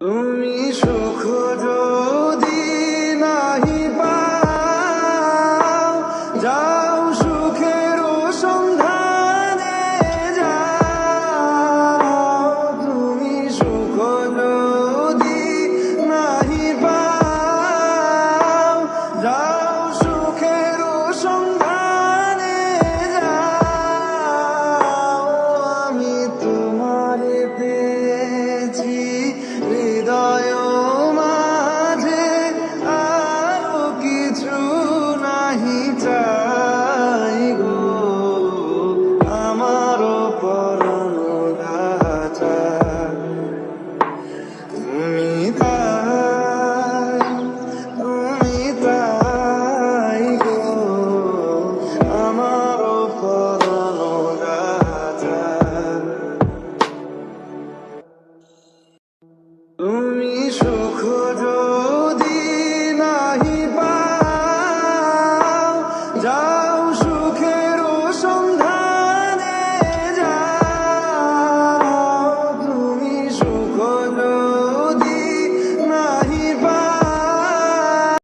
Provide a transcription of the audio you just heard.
তুমি সুখ যদি নাহি পাও, যাও সুখের সন্ধানে যাও। তুমি সুখ যদি নাহি পাও, যাও সুখের সন্ধানে যাও। আমি তোমারে পেয়েছি হৃদয় মাঝে, আরো কিছু নাহি চাই গো। আমারও পরাণ ধাতা তুমি তাই গো। আমারও পরাণ ধাতা তুমি